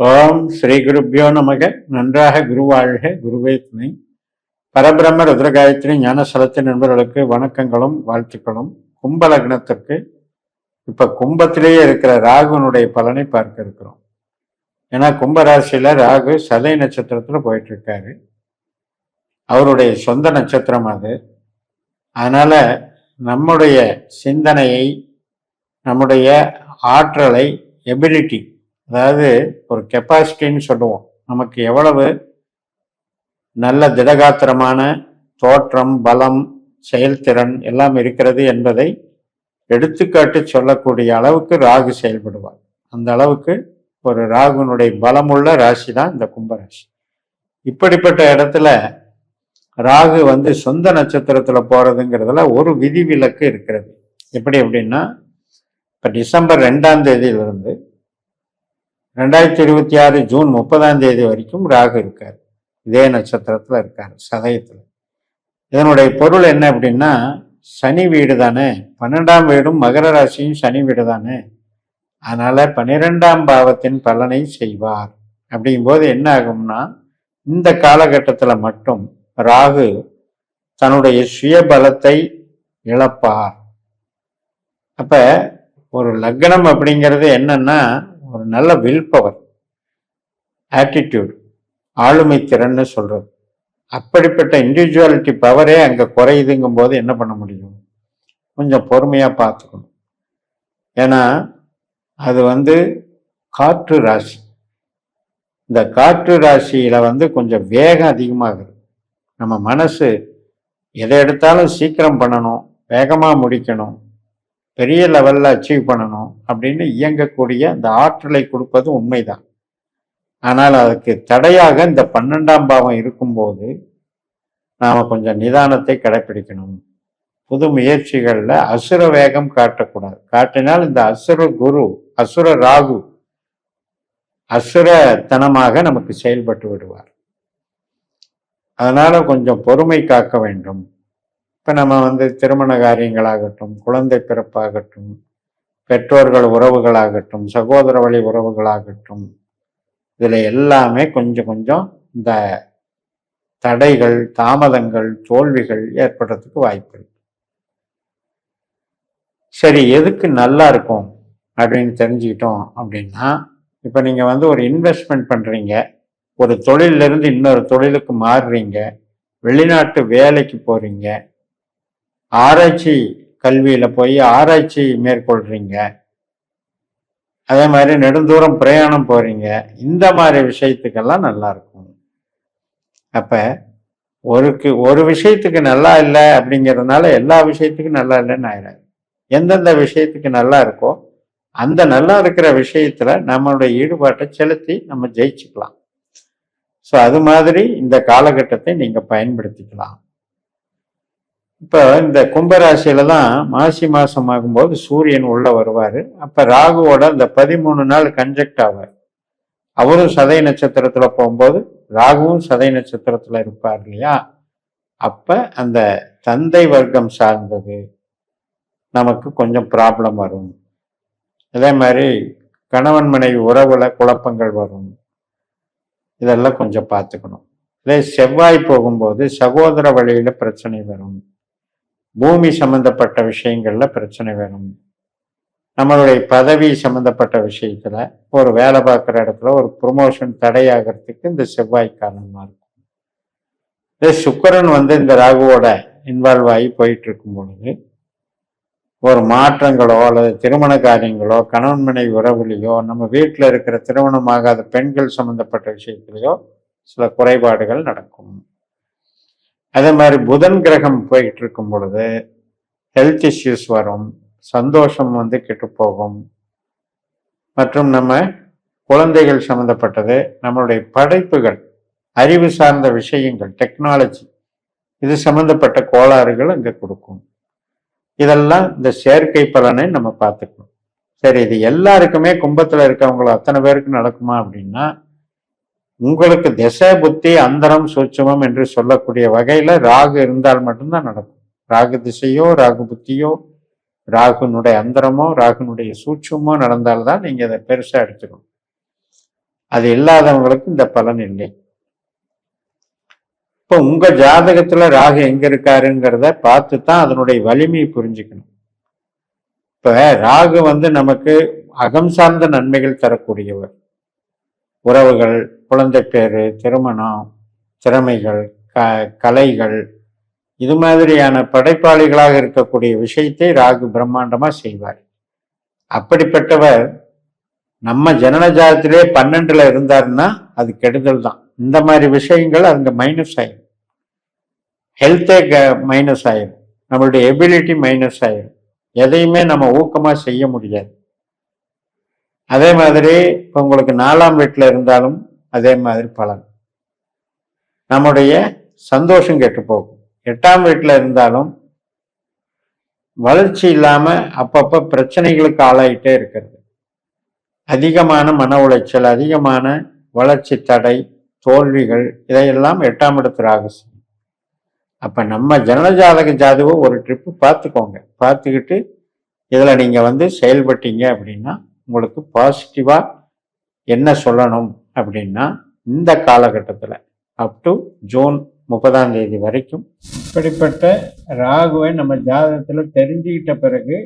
ஓம் ஸ்ரீ குருப்பியோ நமக. நன்றாக குருவாழ்க, குருவே துணை. பரபிரம்ம ருத்ரகாயத்ரி ஞானசலத்தின் நண்பர்களுக்கு வணக்கங்களும் வாழ்த்துக்களும். கும்ப லக்னத்திற்கு இப்ப கும்பத்திலேயே இருக்கிற ராகுனுடைய பலனை பார்க்க இருக்கிறோம். ஏன்னா கும்பராசியில ராகு சதய நட்சத்திரத்துல போயிட்டு இருக்காரு. அவருடைய சொந்த நட்சத்திரம் அது. அதனால நம்முடைய சிந்தனையை, நம்முடைய ஆற்றலை, எபிலிட்டி, அதாவது ஒரு கெப்பாசிட்டின்னு சொல்லுவோம், நமக்கு எவ்வளவு நல்ல திடகாத்திரமான தோற்றம், பலம், செயல்திறன் எல்லாம் இருக்கிறது என்பதை எடுத்துக்காட்டு சொல்லக்கூடிய அளவுக்கு ராகு செயல்படுவார். அந்த அளவுக்கு ஒரு ராகுனுடைய பலமுள்ள ராசி தான் இந்த கும்பராசி. இப்படிப்பட்ட இடத்துல ராகு சொந்த நட்சத்திரத்துல போறதுங்கிறதுல ஒரு விதிவிலக்கு இருக்கிறது. எப்படி அப்படின்னா, இப்ப டிசம்பர் 2ஆம் தேதியிலிருந்து 2026 ஜூன் 30ஆம் தேதி வரைக்கும் ராகு இருக்கார். இதே நட்சத்திரத்துல இருக்காரு, சதயத்துல. இதனுடைய பொருள் என்ன அப்படின்னா, சனி வீடு தானே, 12ஆம் வீடும் மகர ராசியும் சனி வீடு தானே. அதனால 12ஆம் பாவத்தின் பலனை செய்வார். அப்படிங்கும்போது என்ன ஆகும்னா, இந்த காலகட்டத்துல மட்டும் ராகு தன்னுடைய சுய பலத்தை இழப்பார். அப்ப ஒரு லக்னம் அப்படிங்கிறது என்னன்னா, ஒரு நல்ல வில் பவர், ஆட்டிடியூட், ஆளுமை திறன்னு சொல்றது. அப்படிப்பட்ட இண்டிவிஜுவாலிட்டி பவரே அங்க குறையுதுங்கும் போது என்ன பண்ண முடியும்? கொஞ்சம் பொறுமையா பார்த்துக்கணும். ஏன்னா அது காற்று ராசி. இந்த காற்று ராசியில கொஞ்சம் வேகம் அதிகமாகுது. நம்ம மனசு எதை எடுத்தாலும் சீக்கிரம் பண்ணணும், வேகமா முடிக்கணும், பெரிய லெவல்ல அச்சீவ் பண்ணணும் அப்படின்னு இயங்கக்கூடிய அந்த ஆற்றலை கொடுப்பது உண்மைதான். ஆனால் அதுக்கு தடையாக இந்த 12ஆம் பாவம் இருக்கும்போது நாம கொஞ்சம் நிதானத்தை கடைபிடிக்கணும். புது முயற்சிகள்ல அசுர வேகம் காட்டக்கூடாது. காட்டினால் இந்த அசுர குரு, அசுர ராகு அசுரத்தனமாக நமக்கு செயல்பட்டு விடுவார். அதனால கொஞ்சம் பொறுமை காக்க வேண்டும். இப்ப நம்ம திருமண காரியங்களாகட்டும், குழந்தை பிறப்பாகட்டும், பெற்றோர்கள் உறவுகளாகட்டும், சகோதர வழி உறவுகளாகட்டும், இதுல எல்லாமே கொஞ்சம் கொஞ்சம் இந்த தடைகள், தாமதங்கள், தோல்விகள் ஏற்படுறதுக்கு வாய்ப்பு இருக்கு. சரி, எதுக்கு நல்லா இருக்கும் அப்படின்னு தெரிஞ்சுக்கிட்டோம் அப்படின்னா, இப்ப நீங்க ஒரு இன்வெஸ்ட்மெண்ட் பண்றீங்க, ஒரு தொழில இருந்து இன்னொரு தொழிலுக்கு மாறுறீங்க, வெளிநாட்டு வேலைக்கு போறீங்க, ஆராய்ச்சி கல்வியில போய் ஆராய்ச்சி மேற்கொள்றீங்க, அதே மாதிரி நெடுந்தூரம் பிரயாணம் போறீங்க, இந்த மாதிரி விஷயத்துக்கெல்லாம் நல்லா இருக்கும். அப்ப ஒரு விஷயத்துக்கு நல்லா இல்லை அப்படிங்கிறதுனால எல்லா விஷயத்துக்கும் நல்லா இல்லைன்னு ஆயிடாது. எந்தெந்த விஷயத்துக்கு நல்லா இருக்கோ அந்த நல்லா இருக்கிற விஷயத்துல நம்மளுடைய ஈடுபாட்டை செலுத்தி நம்ம ஜெயிச்சுக்கலாம். ஸோ அது மாதிரி இந்த காலகட்டத்தை நீங்க பயன்படுத்திக்கலாம். இப்போ இந்த கும்பராசியில தான் மாசி மாசம் ஆகும்போது சூரியன் உள்ள வருவாரு. அப்ப ராகுவோட இந்த 13 நாள் கன்ஜெக்ட் ஆவார். அவரும் சதய நட்சத்திரத்துல போகும்போது ராகுவும் சதய நட்சத்திரத்துல இருப்பார் இல்லையா? அப்ப அந்த தந்தை வர்க்கம் சார்ந்தது நமக்கு கொஞ்சம் ப்ராப்ளம் வரும். அதே மாதிரி கணவன் மனைவி உறவுல குழப்பங்கள் வரும். இதெல்லாம் கொஞ்சம் பார்த்துக்கணும். இதே செவ்வாய் போகும்போது சகோதர வழியில பிரச்சனை வரும். பூமி சம்பந்தப்பட்ட விஷயங்கள்ல பிரச்சனை வரும். நம்மளுடைய பதவி சம்பந்தப்பட்ட விஷயத்துல, ஒரு வேலை பார்க்குற இடத்துல ஒரு ப்ரொமோஷன் தடையாகிறதுக்கு இந்த செவ்வாய் காரணமா இருக்கும். இதே சுக்கிரன் இந்த ராகுவோட இன்வால்வ் ஆகி போயிட்டு இருக்கும் பொழுது ஒரு மாற்றங்களோ அல்லது திருமண காரியங்களோ, கணவன் மனைவி உறவுலையோ, நம்ம வீட்டில் இருக்கிற திருமணமாகாத பெண்கள் சம்பந்தப்பட்ட விஷயத்திலையோ சில குறைபாடுகள் நடக்கும். அதே மாதிரி புதன் கிரகம் போயிட்டு இருக்கும் பொழுது ஹெல்த் இஷ்யூஸ் வரும், சந்தோஷம் கெட்டு போகும். மற்றும் நம்ம குழந்தைகள் சம்பந்தப்பட்டது, நம்மளுடைய படைப்புகள், அறிவு சார்ந்த விஷயங்கள், டெக்னாலஜி, இது சம்பந்தப்பட்ட கோளாறுகள் அங்கே கொடுக்கும். இதெல்லாம் இந்த செயற்கை பலனை நம்ம பார்த்துக்கணும். சரி, இது எல்லாருக்குமே கும்பத்துல இருக்கவங்களோ அத்தனை பேருக்கு நடக்குமா அப்படின்னா, உங்களுக்கு திசை புத்தி அந்தரம் சூட்சுமம் என்று சொல்லக்கூடிய வகையில ராகு இருந்தால் மட்டும்தான் நடக்கும். ராகு திசையோ, ராகு புத்தியோ, ராகுனுடைய அந்தரமோ, ராகுனுடைய சூட்சுமோ நடந்தால்தான் நீங்க அதை பெருசா எடுத்துக்கணும். அது இல்லாதவங்களுக்கு இந்த பலன் இல்லை. இப்போ உங்க ஜாதகத்துல ராகு எங்க இருக்காருங்கிறத பார்த்து தான் அதனுடைய வலிமையை புரிஞ்சுக்கணும். இப்ப ராகு வந்து நமக்கு அகம் சார்ந்த நன்மைகள் தரக்கூடியவர். உறவுகள், குழந்தை பேரு, திருமணம், திறமைகள், கலைகள், இது மாதிரியான படைப்பாளிகளாக இருக்கக்கூடிய விஷயத்தை ராகு பிரம்மாண்டமா செய்வார். அப்படிப்பட்டவர் நம்ம ஜனன ஜாதத்திலே 12ல இருந்தாருன்னா அது கெடுதல் தான். இந்த மாதிரி விஷயங்கள் அங்க மைனஸ் ஆயிடும். ஹெல்த்தே மைனஸ் ஆயிடும். நம்மளுடைய எபிலிட்டி மைனஸ் ஆயிடும். எதையுமே நம்ம ஊக்கமா செய்ய முடியாது. அதே மாதிரி இப்போ உங்களுக்கு 4ஆம் வீட்டில் இருந்தாலும் அதே மாதிரி பலன். நம்முடைய சந்தோஷம் கெட்டு போகும். 8ஆம் வீட்டில் இருந்தாலும் வளர்ச்சி இல்லாம அப்பப்ப பிரச்சனைகளுக்கு ஆளாயிட்டே இருக்கிறது. அதிகமான மன உளைச்சல், அதிகமான வளர்ச்சி தடை, தோல்விகள், இதையெல்லாம் 8ஆம் இடத்து ராகு. அப்ப நம்ம ஜனனஜாதக ஜாதுவை ஒரு ட்ரிப்பு பார்த்துக்கோங்க. பார்த்துக்கிட்டு இதுல நீங்க வந்து செயல்பட்டீங்க அப்படின்னா உங்களுக்கு பாசிட்டிவா என்ன சொல்லணும் அப்படின்னா, இந்த காலகட்டத்தில் அப் டு ஜூன் 30ஆம் தேதி வரைக்கும் இப்படிப்பட்ட ராகுவை நம்ம ஜாதகத்தில் தெரிஞ்சுக்கிட்ட பிறகு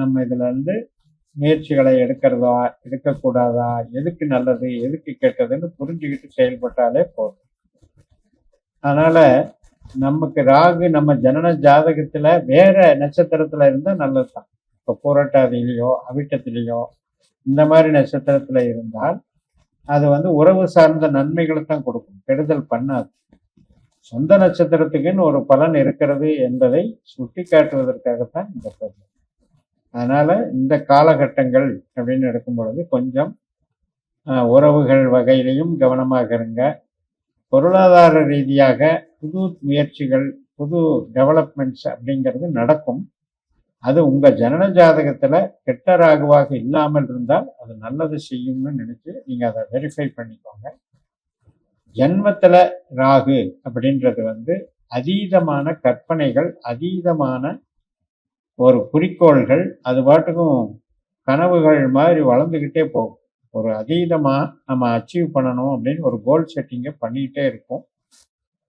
நம்ம இதில் வந்து முயற்சிகளை எடுக்கிறதா எடுக்கக்கூடாதா, எதுக்கு நல்லது எதுக்கு கெட்டதுன்னு புரிஞ்சுக்கிட்டு செயல்பட்டாலே போதும். அதனால நமக்கு ராகு நம்ம ஜனன ஜாதகத்துல வேற நட்சத்திரத்துல இருந்தா நல்லதுதான். இப்போ பூரட்டாதியிலையோ அவிட்டத்திலேயோ இந்த மாதிரி நட்சத்திரத்துல இருந்தால் அது வந்து உறவு சார்ந்த நன்மைகளை தான் கொடுக்கும், கெடுதல் பண்ணாது. சொந்த நட்சத்திரத்துக்குன்னு ஒரு பலன் இருக்கிறது என்பதை சுட்டி காட்டுவதற்காகத்தான் இந்த பலன். அதனால இந்த காலகட்டங்கள் அப்படின்னு எடுக்கும் பொழுது கொஞ்சம் உறவுகள் வகையிலையும் கவனமாக இருங்க. பொருளாதார ரீதியாக புது முயற்சிகள், புது டெவலப்மெண்ட்ஸ் அப்படிங்கிறது நடக்கும். அது உங்க ஜனன ஜாதகத்துல கெட்ட ராகுவாக இல்லாமல் இருந்தால் அது நல்லது செய்யும்னு நினைச்சு நீங்க அதை வெரிஃபை பண்ணிக்கோங்க. ஜன்மத்துல ராகு அப்படின்றது வந்து அதீதமான கற்பனைகள், அதீதமான ஒரு குறிக்கோள்கள், அது பாட்டுக்கும் கனவுகள் மாதிரி வளர்ந்துக்கிட்டே போகும். ஒரு அதீதமா நம்ம அச்சீவ் பண்ணணும் அப்படின்னு ஒரு கோல் செட்டிங்கை பண்ணிக்கிட்டே இருக்கும்.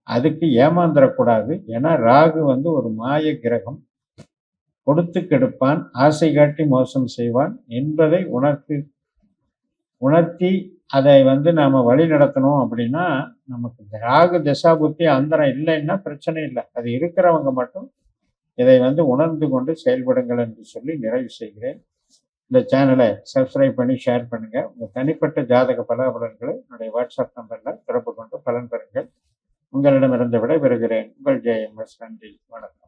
அதுக்கு ஏமாந்துடக்கூடாது. ஏன்னா ராகு வந்து ஒரு மாய கிரகம். கொடுத்து கெடுப்பான், ஆசை காட்டி மோசம் செய்வான் என்பதை உணர்த்தி அதை வந்து நாம வழி நடத்தணும். அப்படின்னா நமக்கு ராகு தசாபுத்தி அந்தரம் இல்லைன்னா பிரச்சனை இல்லை. அது இருக்கிறவங்க மட்டும் இதை வந்து உணர்ந்து கொண்டு செயல்படுங்கள் என்று சொல்லி நிறைவு செய்கிறேன். இந்த சேனலை சப்ஸ்கிரைப் பண்ணி ஷேர் பண்ணுங்க. உங்க தனிப்பட்ட ஜாதக பலாபலன்களை என்னுடைய வாட்ஸ்அப் நம்பர்ல தொடர்பு கொண்டு பலன் பெறுங்கள். உங்களிடமிருந்து விடைபெறுகிறேன். உங்கள் JMS. நன்றி, வணக்கம்.